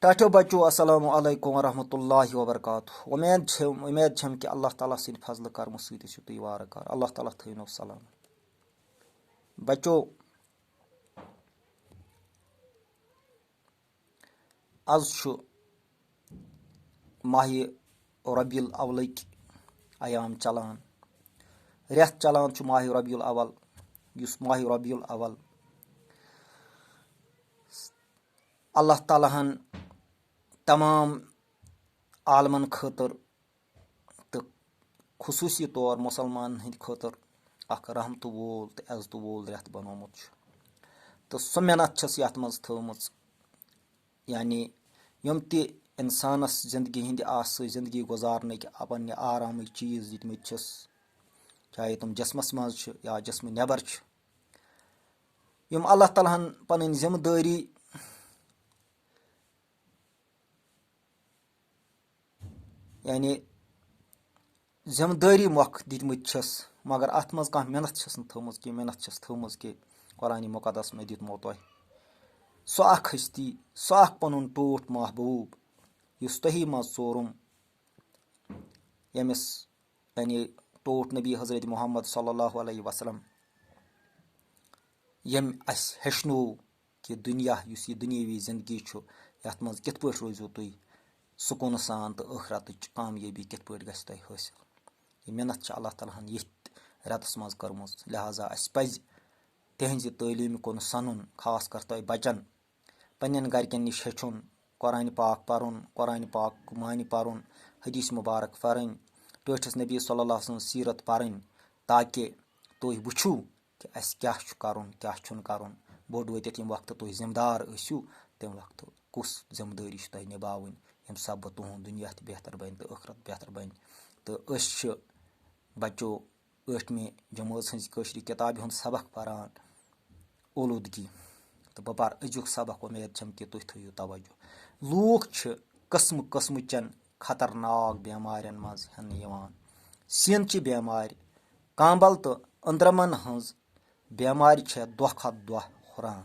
टाठो बच्चों अस्सलामु अलैकुम वरहमतुल्लाहि वबरकातुहू। उम्मीद छम कि अल्लाह ताला सिंद फजल करम सत तुम वार कार अल्लाह ताला थो सलाम। बच्चों आज माह रबीउल अव्वलक अयाम चलान, रेत चलान माह रबीउल अव्वल। इस माह रबीउल अव्वल अल्लाह ताला हन तमाम आलमन खतर तो खसूसी तौर मुसलमान हंद खतर अख रहमत वोल तो इज्जत वोल रेत बनोमुत तो सो मेहनत छस यथ मज थमच, यानी यम ते इंसानस जिंदगी हंद जिंदगी गुजारन अपन आराम चीज दितमत छस, चाहे तुम जिसमस मज या जिसम नेबर यम अल्लाह ताला हन पन जिम्मेदारी यानी जिम्मेदारी मौक दितमत छस, मगर अत मज कह मेहनत छस थमज कि मेहनत छस थमज कि कुरान मुकदस में दितमो तोह सो अख हस्ती सो अख पनुन टोठ महबूब युस तही मज सोरुम यमिस यानी टोठ नबी हजरत मोहम्मद सल्लल्लाहु अलैहि वसल्लम यम अस हेचनो कि दुनिया युस ये दुनियावी जिंदगी यथ मज कित पट रोजो तुम सुकून सान तो आखरत कामयाबी कित पट गस तुम हासिल। ये मेहनत अल्लाह ताला हन ये रेतस मज कर्म, लिहाजा अस पज तिहंज तालीम कुन सनुन, खास कर तुम बचन पन्न गरकन निश हेचुन कुरान पाक परुन, कुरान पाक मानि परुन, हदीस मुबारक फरन, टोठस नबी सल्लल्लाहु अलैहि वसल्लम सीरत परन, ताकि तुम वुचू कि अस क्या करुन क्या करुन। बोड वतित यम वक्त तुम जिम्मेदार आसू तम वक्त कुस जिम्मेदारी तुम निभावन यम सब तुहद दुनिया बेहतर बन तो आखरत बेहतर बन। तो बच्चों 8वीं जमात हज किताब हूँ सबक पारान ओलूदगी, तो बह पार अजुक सबक। उम्मीद छम कि तुम थो तवज्जो। लूख कस्म कस्म चन खतरनाक बेमारियन मज हन सीन बेमार कांबल तो अंद्रमन हज बेमार दह खत दह हुरान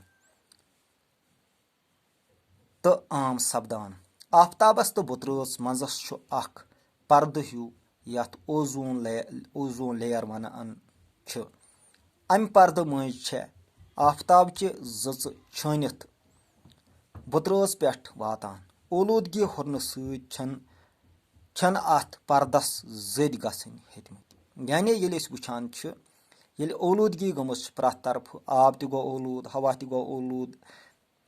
तो आम सपदान। आफ्ताबस तो बुतरस मजस अख पर्द हूँ यथ ओजोन लेयर वनान अमि पर्द मज आफ्ताब च जच छानित बुतरस पे वातान। ओलूदगी हुरन छन अथ पर्दस जद गसन हेतमत, यानी ये वुचान ये ओलूदगी गमस प्रथ तरफ आब त गो ओलूद, हवा त गो ओलूद,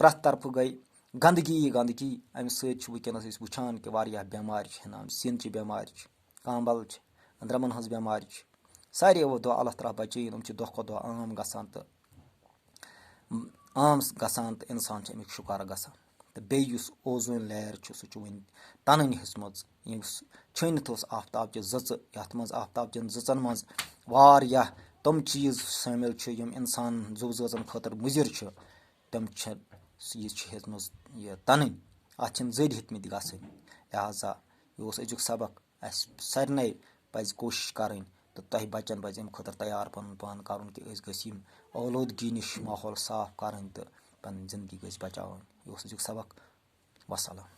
प्रथ तरफ गई गंदगी गंदगी। अमि वनस वुचान कि वारियाह बेमार हनान, सीन बेमार, कांबल अंद्रमन हज बेमार सारे दो अल्लाह ताला बचन यम दह खो दह आम गसान तो इंसान अमिक शिकार गसान। तो बेस ओजोन लेयर सह वन तनन हेचमच छनित आफ्ताब च जच यथ मज आफ्ताब चन जचन मज वारियाह तम चीज शामिल यम इंसान जुव जन खतर मुजिर तम ये हेचमच ये तनन अत जद हेतमत गसन। लिहाजा यह अजुक सबक अस सारे पज कोशिश करें तो तह बचन पज अम खतर तैयार पन पान कर कि गम ओलूदगी निश माहौल साफ करें तो पन जिंदगी गस बचावन। यह अजुक सबक। वसलाम।